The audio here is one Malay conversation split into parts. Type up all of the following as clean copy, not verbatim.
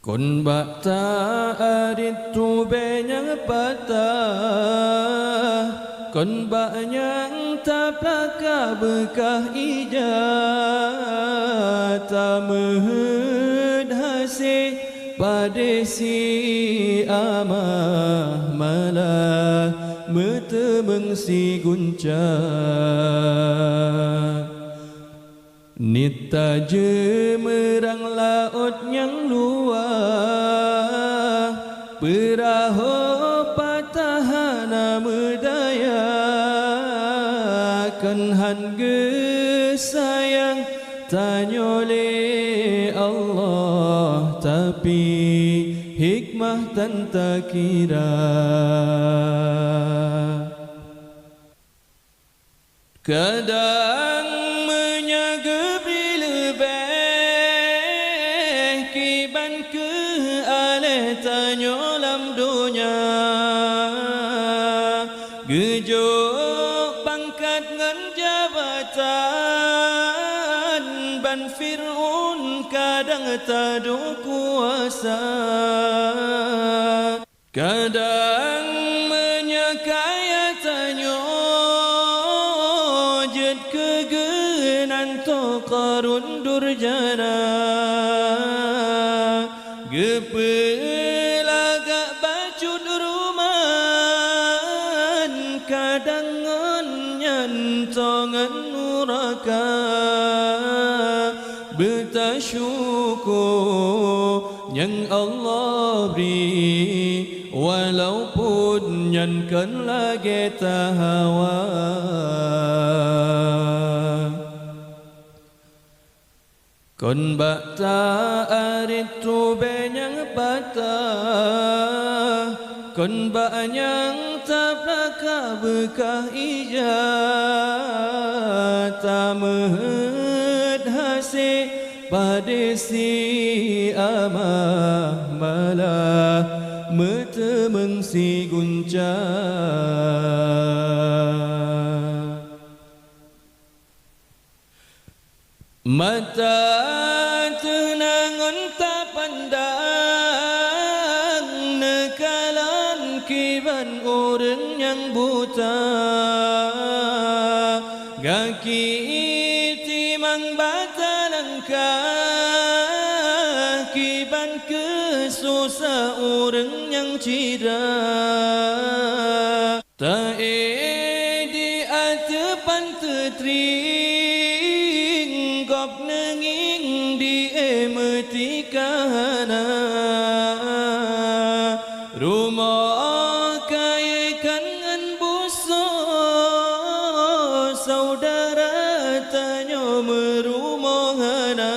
Kun bata aritu benyang patah, kun banyang taplaka bekah ijat, tamehud hasih padesi amah malah metemeng si guncak. Nita jemerang laut yang luar, perahu patahana medaya, kenhan gesayang tanyole Allah, tapi hikmah tan tak kira. Kadang menyaga bila lebih kiban ke alih tanya lam dunia, gejuk pangkat ngan jabatan, ban Fir'un kadang tadu kuasa. Kadang menyakaya tanya jed kegenan to Qarun durjana, gepelagak bacut ruman, kadang ngan tongan nuraka, bertasyukur yang Allah beri, walaupun nyankan lagi tahawa. Kun bata aritu benyang patah, kun banyang taplaka bekah ijat, tamehud hasih padesi amah malah metemeng si guncak. Mata tenangan tak pandang, nekalan kiban orang yang buta, gaki timang batalangkah, kiban kesusah orang yang cira, tak di atepan tetri nenging di emetikana, rumah kaya kangen busuk, saudara tanya merumahana,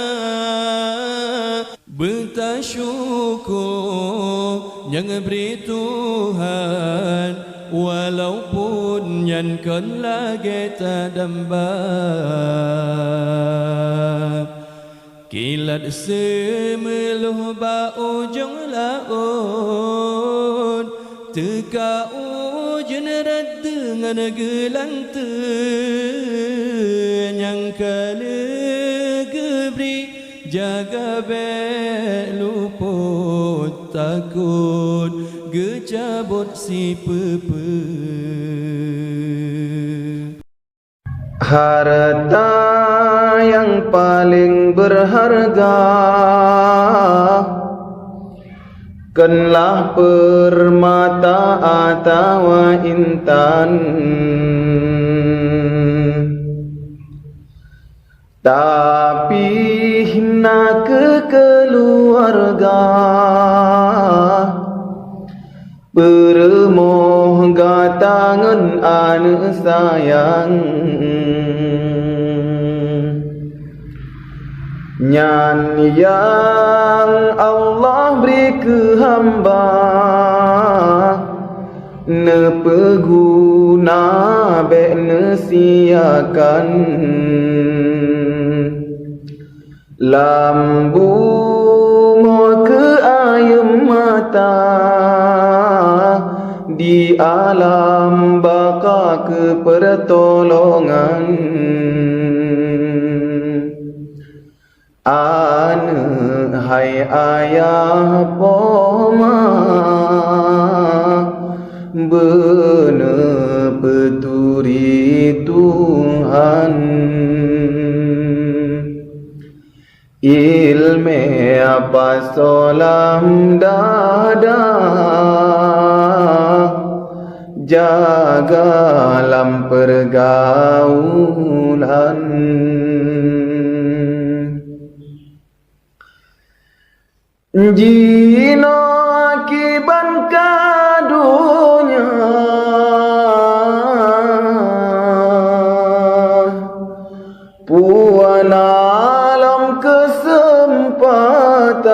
bertasyukur yang beri Tuhan, walaupun nyankan lagi tak dambak. Kilat semeluh baujung laut, teka ujen rat dengan gelantun, yang kala gebri jaga bek luput, takut gecabut si pepe. Harta yang paling berharga, kenlah permata atau intan, tapi hina ke keluarga, peremoh gatangan anu sayang, nyan yang Allah beri ke hamba, ne peguna bek ne siakan, lambu mo ke ayam mata, di alam baka ke pertolongan, ane hai ayah poma bener peturi Tuhan ilme apa solam dada jaga dalam pergaulan jino akiban kadunya puan alam kesempatan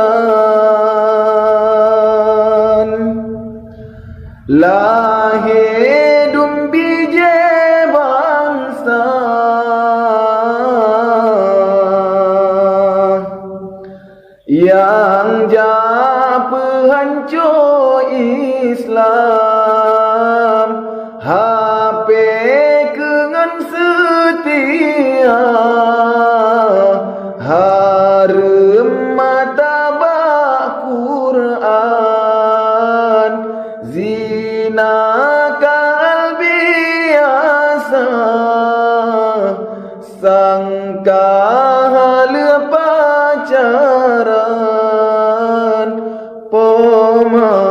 lahidum bije bangsa yang pehancur Islam HP kengan setia harem mata Quran zina kalbi biasa sangka hal pacaran poma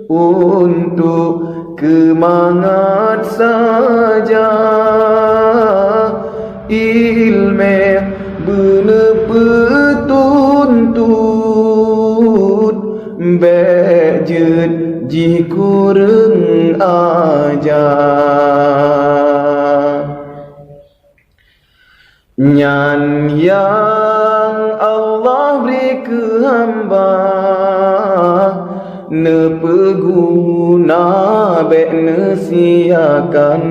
untuk kemangat saja ilme bener petuntut bejut jikureng aja nyan yang Allah beri ke hamba ne peguna bek ne siakan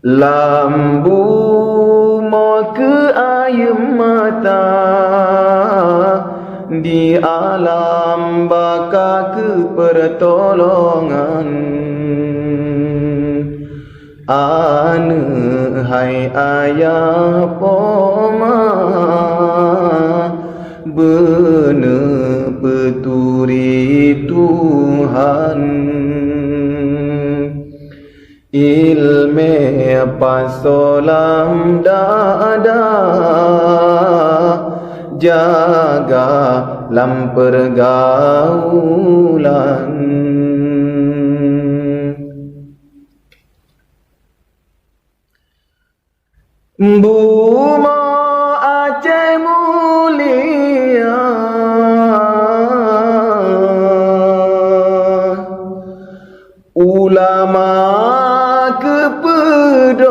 lambu mau ke air mata di alam baka ke pertolongan ane hai ayah poma bener peturi Tuhan ilme pasolam dada jaga lam pergaulan Buma Aceh mulia ulama kepedoman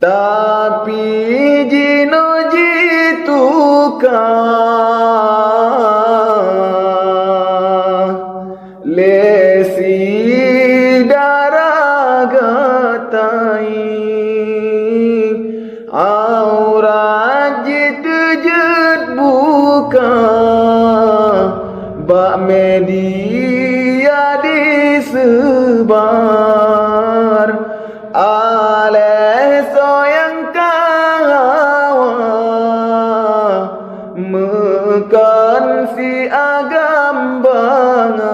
tapi jino jitukah lesi aurat jitujud buka bak media disebar aleh soyang kawa mekan si agam bangai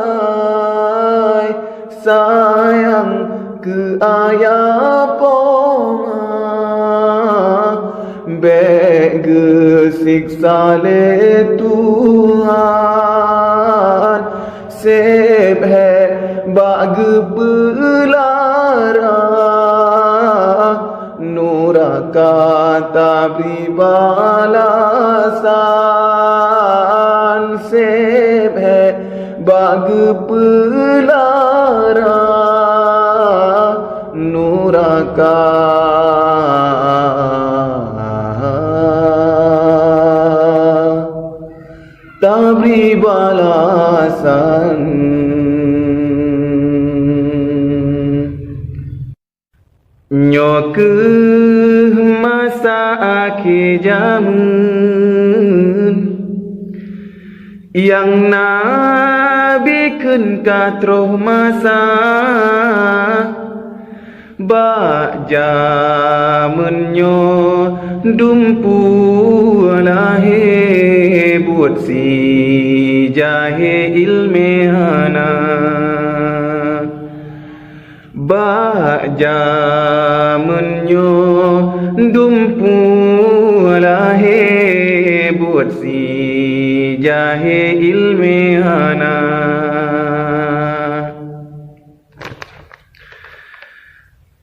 sayang ke ayah poma beg siksa le Tuhan seb hai bag pelara nuraka tabri balasan seb hai bag pelara nuraka tabri balasan nyoke masa akhir zaman yang bikin katroh masa Bak jamenyo dumpu lahe buat si jahe ilmehana Bak jamenyo dumpu lahe buat si jahe ilmehana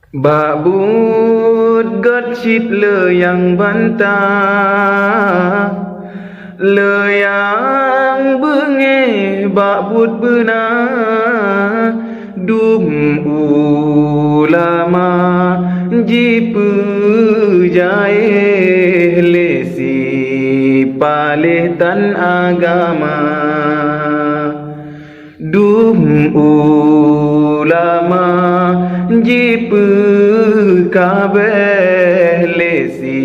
Bak bud got chit le yang bantah le yang benge bak bud benar dum ulama jipu jae lesi paleh tan agama dum ulama jipu kabeh lesi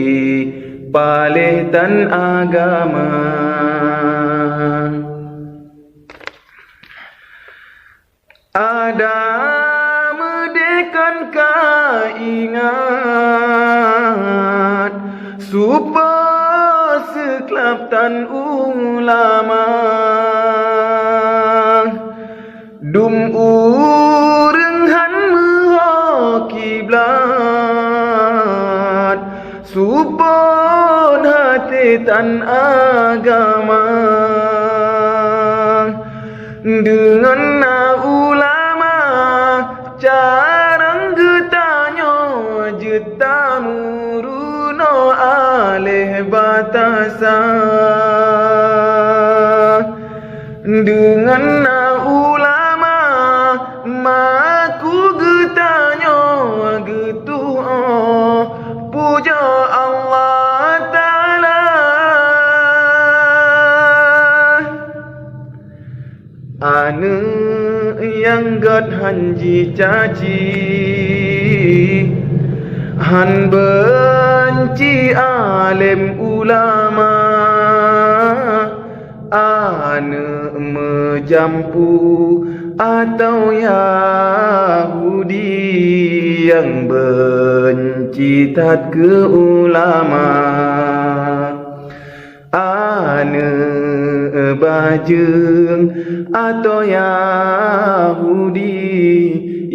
paleh tan agama ada medekan ingat supaya sekelap tan ulama dum urenghan meho kiblat supon hati tan agama dengan ulama carang getanyo jetamuruno aleh batasa dengan ulama maku getanyo gitu puja Allah Ta'ala ane yang gat hanji caci han benci alim ulama ane menjampu atau Yahudi yang benci tat ke ulama ane bajeng atau Yahudi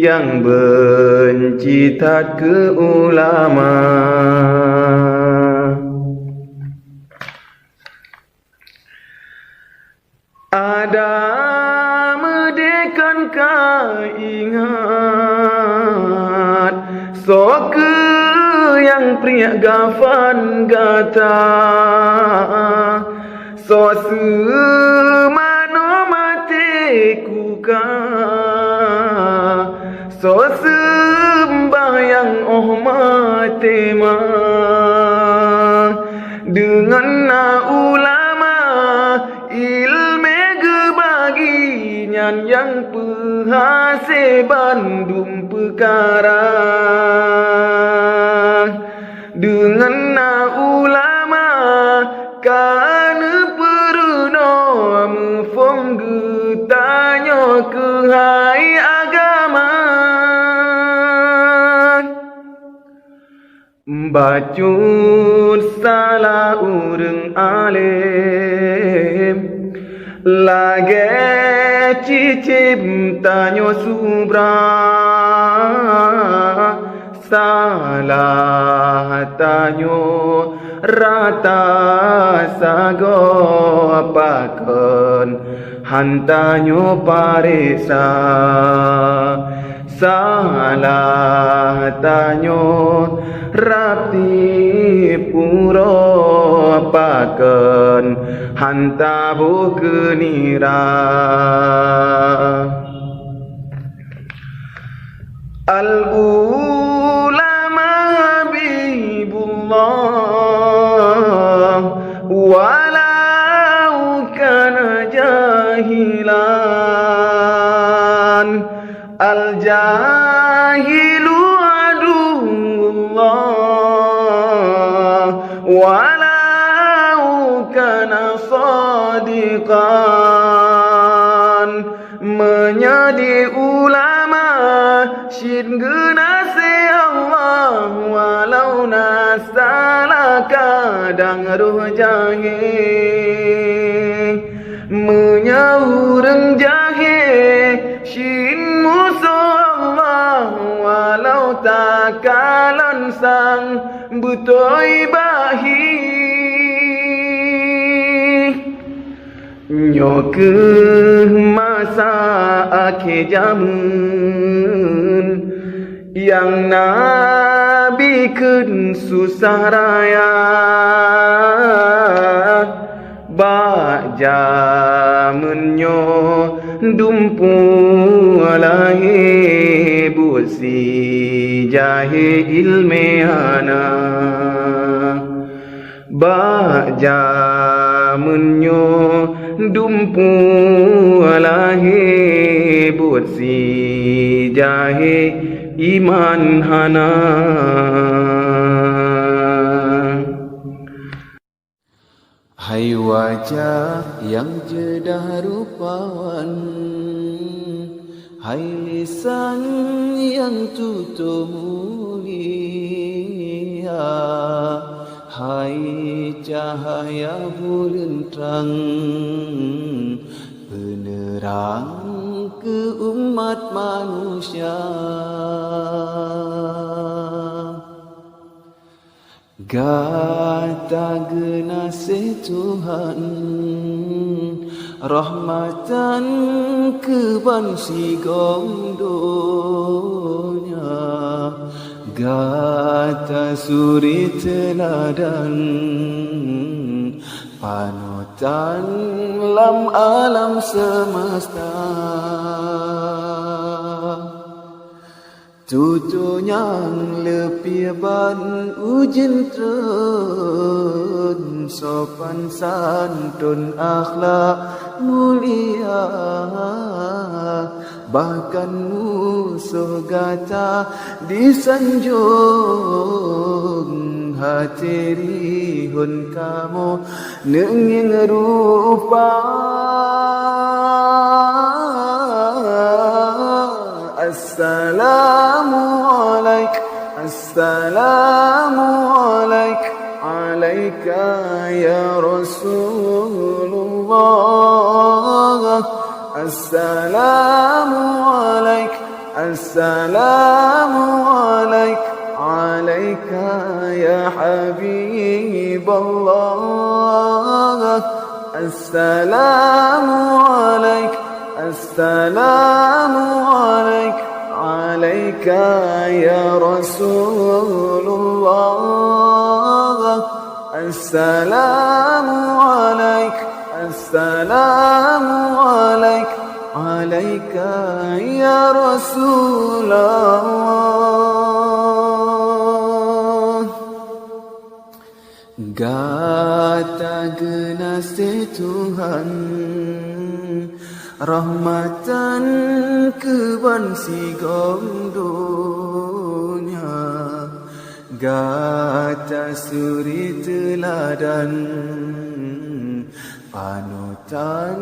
yang benci tat ke ulama ada medekan ingat soke yang pria gafan gata so semano mateku ka so sembahyang matema dengan ulama ilme gebaginyan yang pehase bandung perkara dengan ulama kana peruno mufong getanyo ke hai agama bacut salah urang alim lage cicip tanyo subra salah tanyo rata sago apakan hantanyo parisa salah tanyo rapti puro apakan hantabu kenira al-ulama habibullah walau kana jahilan al-jahilu aduullah walau kana sadiqan jadi ulama syin guna se Allah walau nasala kadang ruh jahil menyahureng jahil syin musuh Allah walau takalan sang butoi bahi nyoke masa akhir zaman yang Nabi kun susah raya ba zamannya dumpu alahi busi jahe ilmehana ba zamannya dumpu alahi busi jahe iman hana. Hai wajah yang jedah rupawan, hai lisan yang tutur mulia, hai cahaya bulan terang penerang ke umat manusia. Gata genasih Tuhan rahmatan ke bansi gomdonya, gata suri teladan panutan lam alam semesta. Tutu yang lebih ban ujian tren sopan santun akhlak mulia, bahkan musuh gata disanjung hati rihun kamu nenging rupa. Assalamualaikum, assalamualaikum, alaika ya Rasulullah. Assalamualaikum, assalamualaikum, alaika ya Habiballah. Assalamualaikum, assalamualaikum, alaika ya Rasulullah. Assalamualaikum, assalamualaikum, alaika ya Rasulullah. Gata genasih Tuhan rahmatan ke bansi gomdonya, gata suri teladan panutan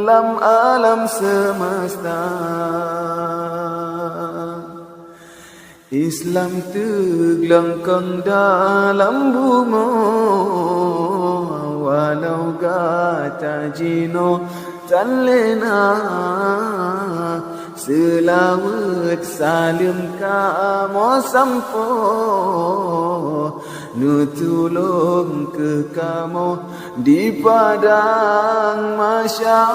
lam alam semesta. Islam teglengkang dalam bumi walau gata jino tan lena, selawat salim kamu sampo nutulung ke kamu di padang mahsyar.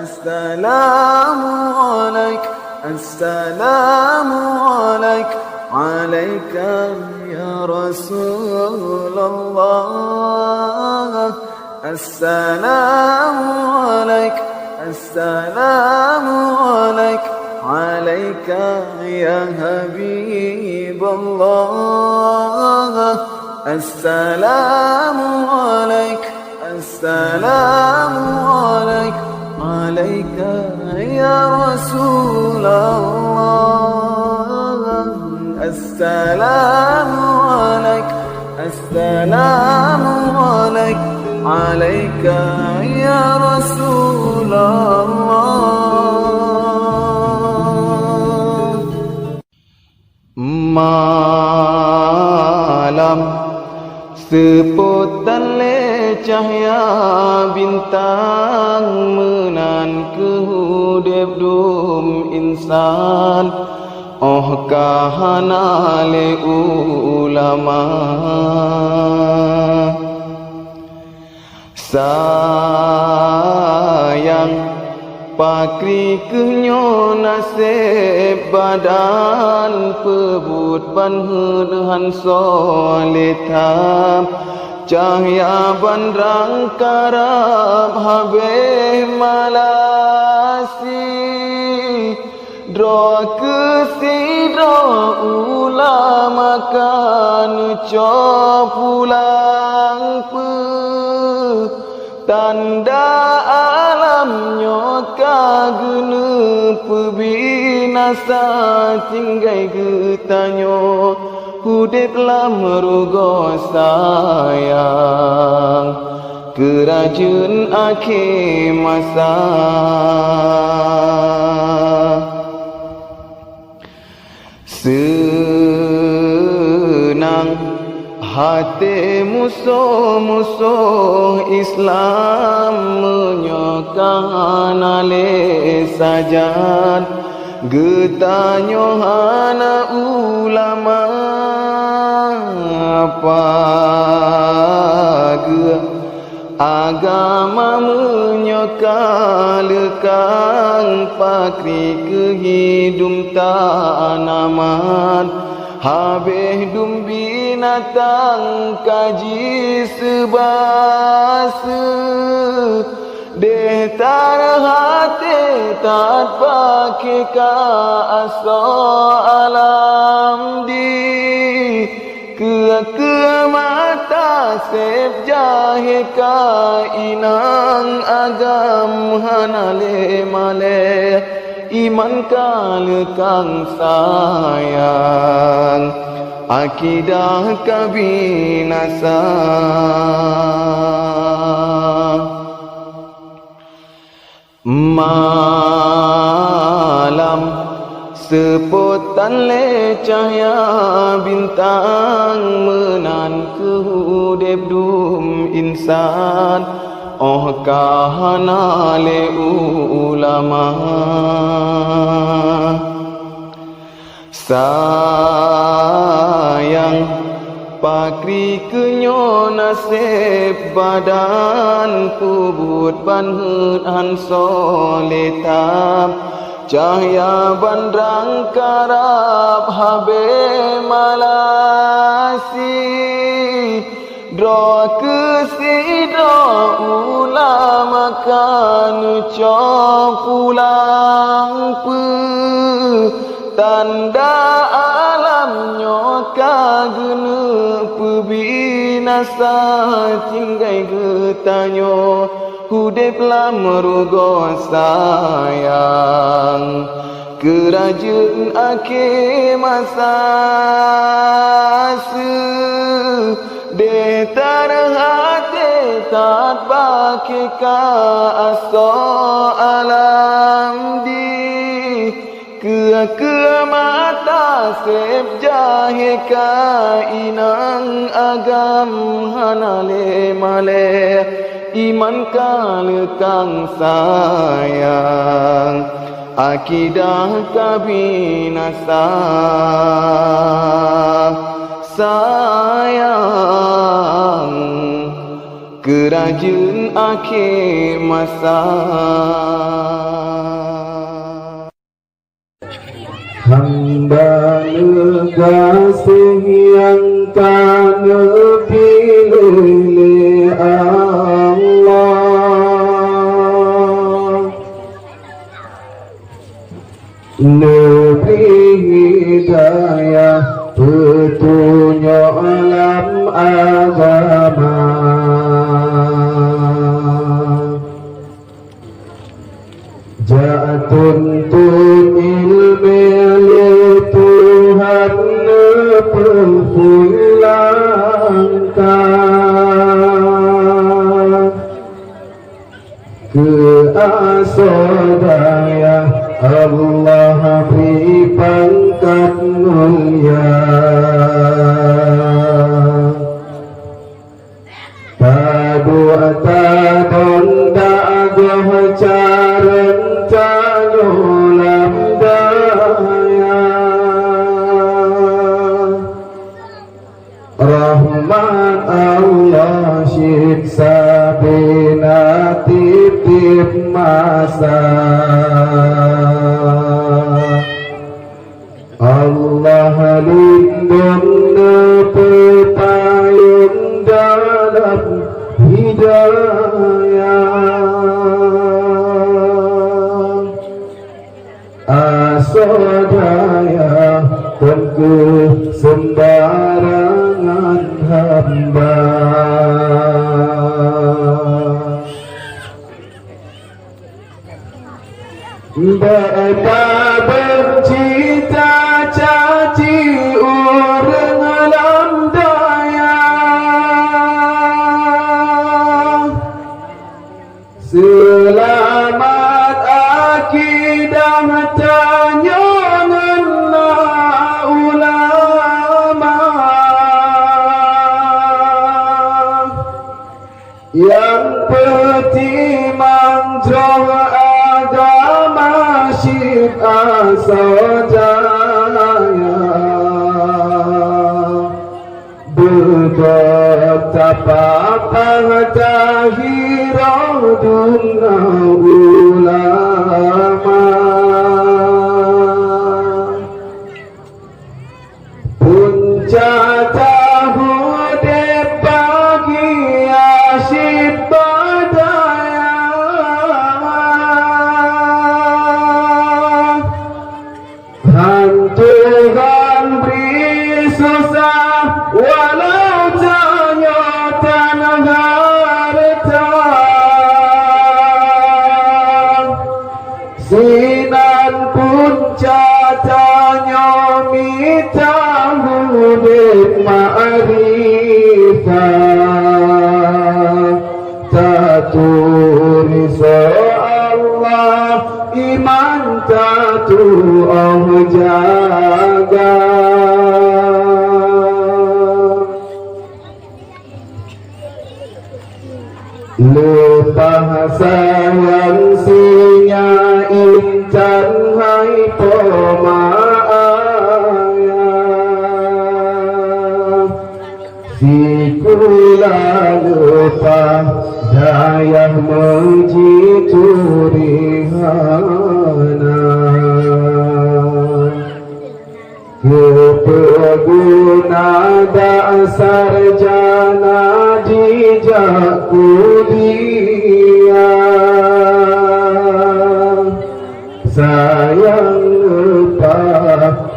Assalamualaikum, assalamualaikum, alaika ya Rasulullah. Assalamualaikum, assalamualaikum, alaika ya Habiballah. Assalamualaikum, assalamualaikum, alaika ya Rasulullah. Assalamualaikum, assalamualaikum, alaika ya Rasulullah. Rasulullah. Malam sepotan le cahaya bintang menan ke hudep dum insan. Oh kahana le ulama sayang pakri kenyo nasib badan pebut banhudhan soletam cahaya bandrang karab habe malasi Dro kesidro ulama kan co pulang pe tanda alamnya kagene pebinasa tinggai getanyo hudip lamrugo sayang kerajaan akhir masa senang hati musuh-musuh Islam menyokan ale sajan getanyo hana ulama apa ge agama menyokalekan pakri kehidum tanaman habis dum binatang kaji sebasa deh tar hati tak pakai ka aso alam di ke mata sep jahe ka inang agam hanale male iman kalekang sayang akidah kabinasa malam sepotan le cahaya bintang menan ke hudep dum insan oh kahana le ulama sayang pakri kenyo nasib badan pubut banhudhan soletam cahaya bandrang karab habe malasi dro kesidro ulama kan co pulang pe tanda alamnya kagene pebinasa tinggai getanyo hudip lamrugo sayang kerajaan akhir masa de tar hati tak pakai ka aso alam di ke mata sep jahe ka inang agam hanale male iman kalekang sayang akidah kabinasa sayang kerajaan akhir masa hamba nekasih yang kana pilih Allah Nabi hidayah petunjuk alam agama Jatuntun ilmi Tuhan nepulangkan asodaya Allah beri pangkat mulia. Tadu'ata donda agoh caren tanyulam daya Rahman Allah siksa bina titip masa Allah lindung nepepayung dalam hidayah asodaya tentu sembarangan hamba beta bercita caci urang alam daya selamat akidah tanya ngena ulama yang peti manjroh agama syid asojaya bedok tapapah tahirah dunga ulama punca tahu de pagi asyid badaya hanturan beri susah walau tanya tanah harta sinan punca tanya mita hudib ma'rifah taturi Allah iman tatu oh jaga lupa sayang sinya intan hai pemaaya si kula lupa daya menjiturihana kepeguna dasar jana jijakku dia sayang lupa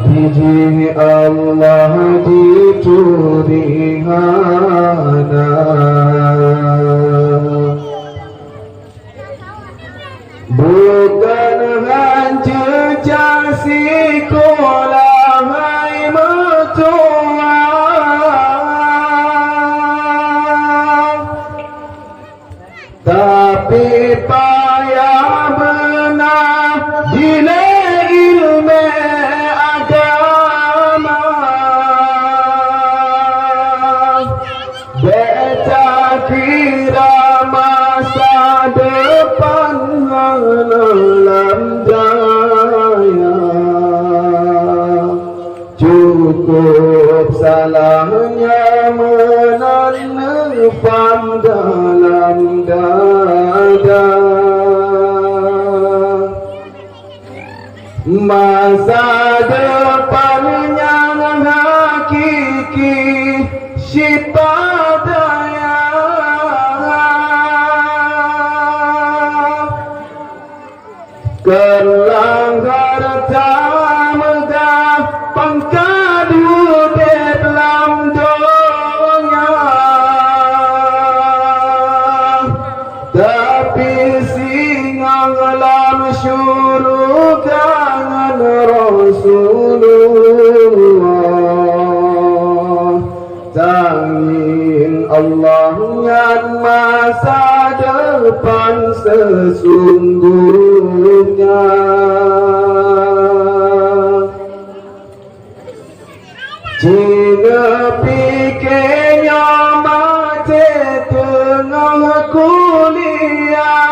hiji Allah diturihana bukan hancur jasi kolah hai mertua tapi payah benar gila ilmu agama beta kira masa depan dalam daya cukup salahnya menanam dalam dada masa depannya hakiki sipadaya kelanggar tamegah pangkadu dalam donya tapi singang lam syurugan Rasulullah tangin Allah yang masa depan depan sesungguhnya. Jika pikirnya mati tengah kuliah,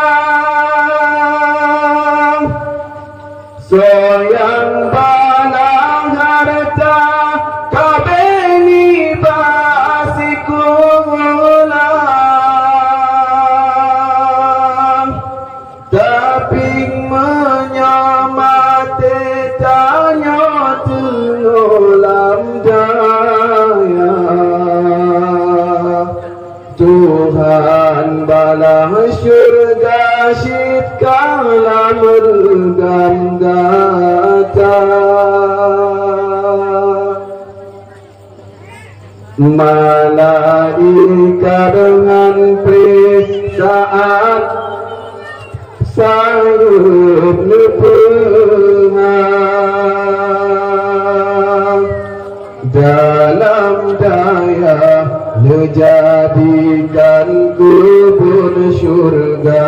soyang balang harta kabeni basikulah, tapi menyamati tanya tengolam daya. Tuhan bala syurga syifkalah mergam gata. Malaikat dengan saat sayup lepengah dalam daya menjadikan kubur syurga.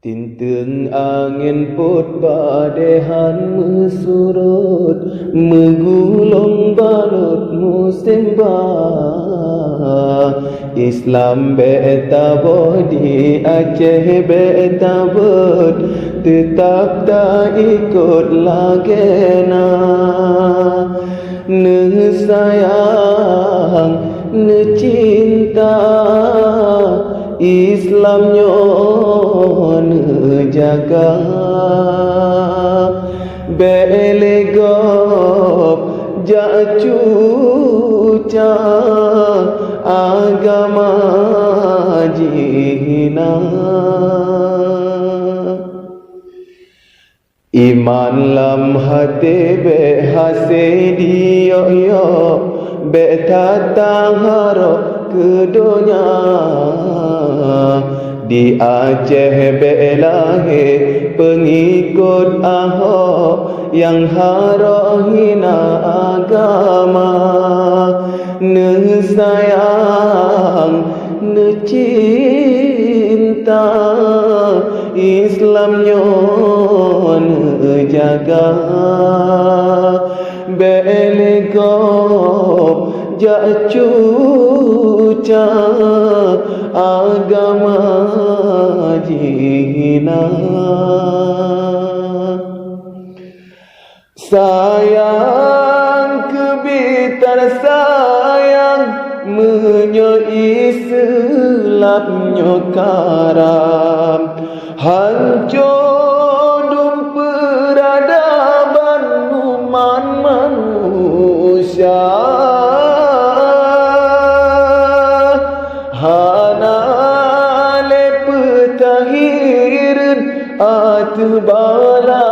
Tinteng angin put badehan mesurut, menggulung balut musim bah. Islam beta bodi Aceh beta bud, tetap tak ikut lagena. Ne sayang, ne cinta, Islam nyon jaga. Belegop jacuca agama jina. Iman lam hati be hasedi yo yo, be tatang harap ke dunia. Di Aceh belahe pengikut Ahok yang harap hina agama. Ne sayang, ne cinta, Islam nyon jaga. Belegop jacuca agama jina. Sayang kebitar sayang menyoi selapnya karam, hancur dum peradaban umat manusia. Hana le petahirin atbala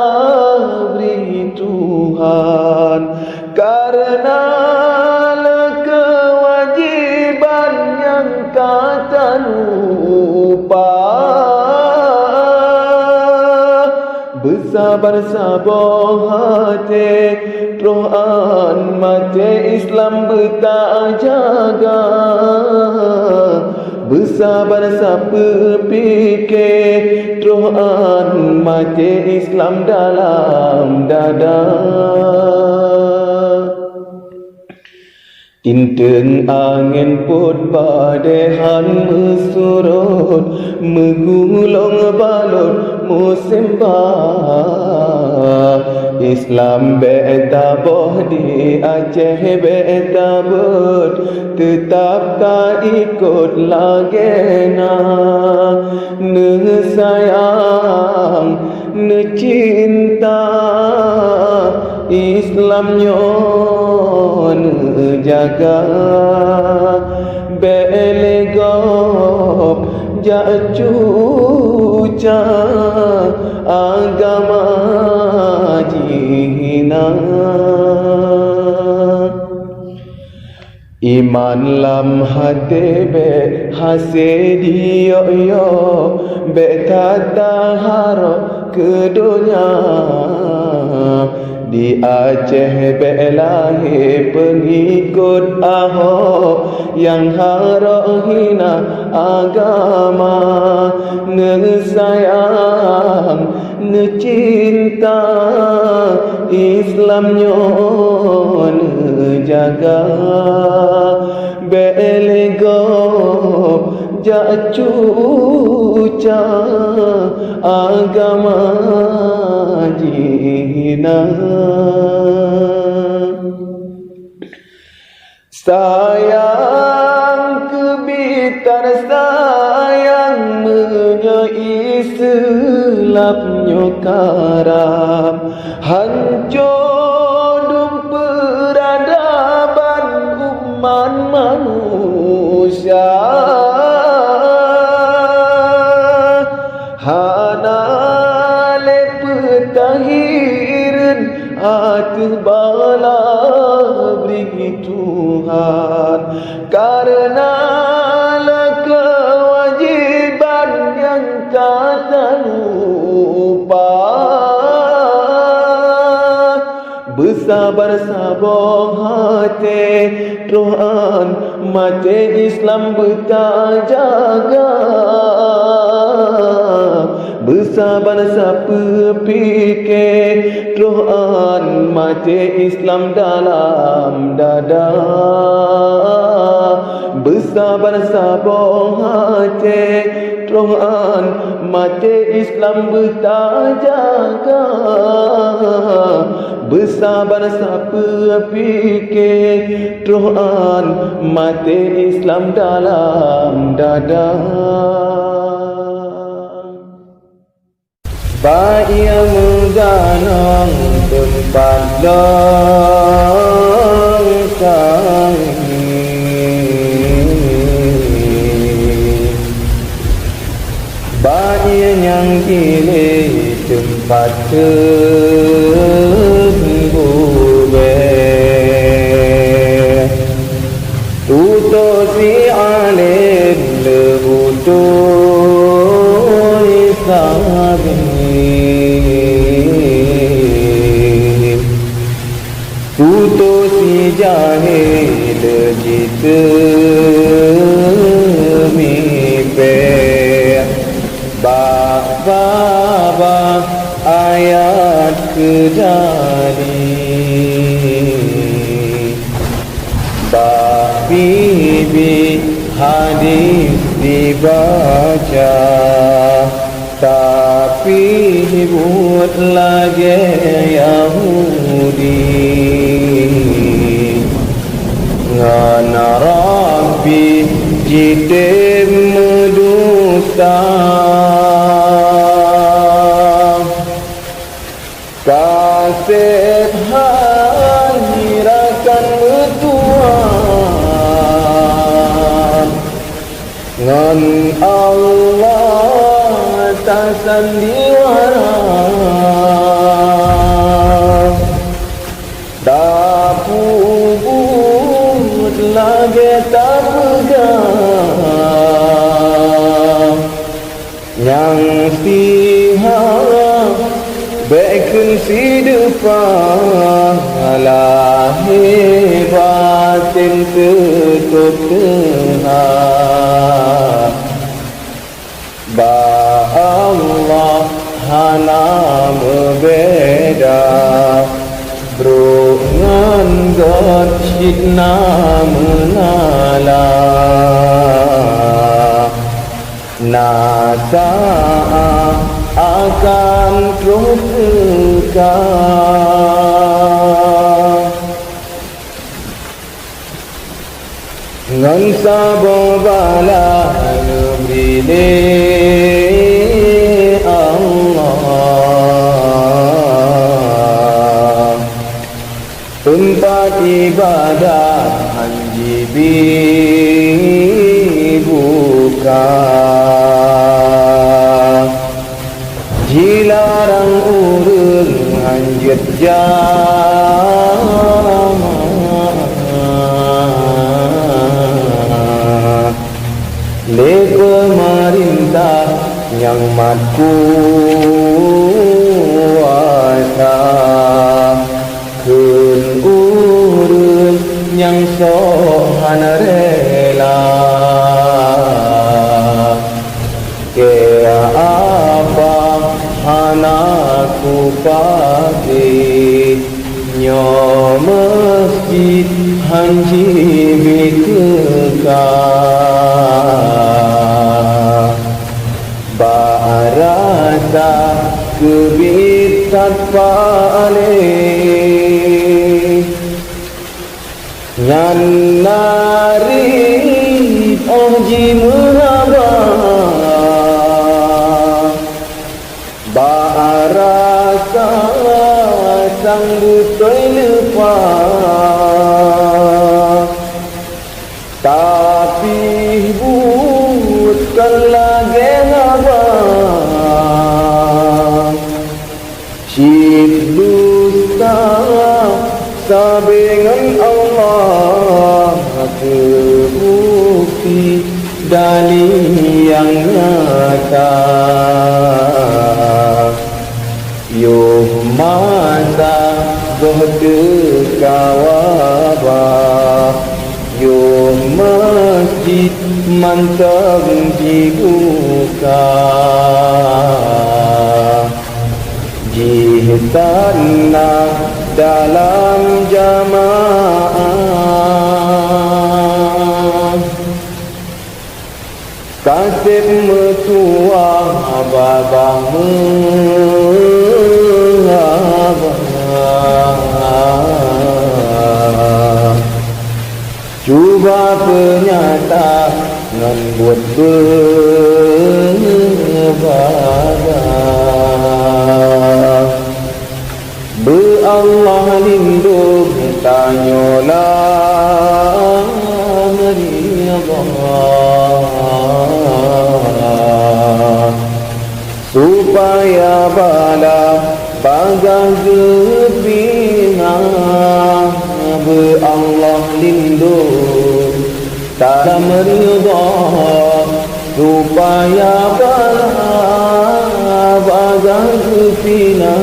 beri Tuhan, karena kewajiban yang kata lupa. Bersabar-sabar hati, Tuhan mati Islam betak jaga. Bersabar-sabar fikir, Tuhan mati Islam dalam dada. Tinteng angin put badehan mesurut, menggulung balut musim bah. Islam beta boh di Aceh beta bud, tetap tak ikut lagena. Ne sayang, ne cinta, Islam nyon jaga. Belegop jacuca agama jina. Iman lam hati be hasedi yo yo, be tata harap ke dunia. Di Aceh belahir pengikut Ahok yang harok hina agama, ngesayang necinta Islam nyon jaga belego jak cuca agama jina. Sayang kebitar sayang menyai selapnya karam, hancur peradaban umat manusia. Hana lepetahirin hati bala beri Tuhan, karena kewajiban yang tak lupa. Bersabar-sabar hati Tuhan, mati Islam bertajaga. Bersabar-sabar fikir Tuhan, mati Islam dalam dada. Bersabar-sabar hati Tuhan, mati Islam bertajaga. Bersabar-sabar fikir Tuhan, mati Islam dalam dada. Baya mengganang tempat langkah, baya yang pilih tempat terbuber, tutup si alim lebutur isabi. Putus si jahil jita mimpi, baba ayat kedari, bibi hadis dibaca, tapi buat lagi Yahudi. Ngana Rabbi jitim medusta, kasih hanirakan betuan. Ngan Allah tak sandiwara, tak puput lagi tak pegang. Yang pihak baikkan si depan, lahir batin tutup tengah. Ba Allah hana berbeda, berongan God syidna menala. Nasa akan terus kekal. Ngan sabar bala beri Allah, tempat ibadah hanjibi buka, jilarang urang hanjut jamaah. Le pemerintah yang mat kuasa, Tuhan rela ke apa anakku pakai nyo masjid hanji bikeka barasa kebitat pale nyan nari oji meraba barasa sanggup lupa tapi bukan lagi apa cip dusta sabingan Allah terbukti dari yang nyata yo masa berdekawaba yo masjid mantap dibuka jihtanna dalam jamaah kasih metua babang cuba penyata ngan buat beribadah be Allah lindung tanyolah meriadah supaya bala bagang gepina be Allah lindung dalam ridha supaya bala bagang gepina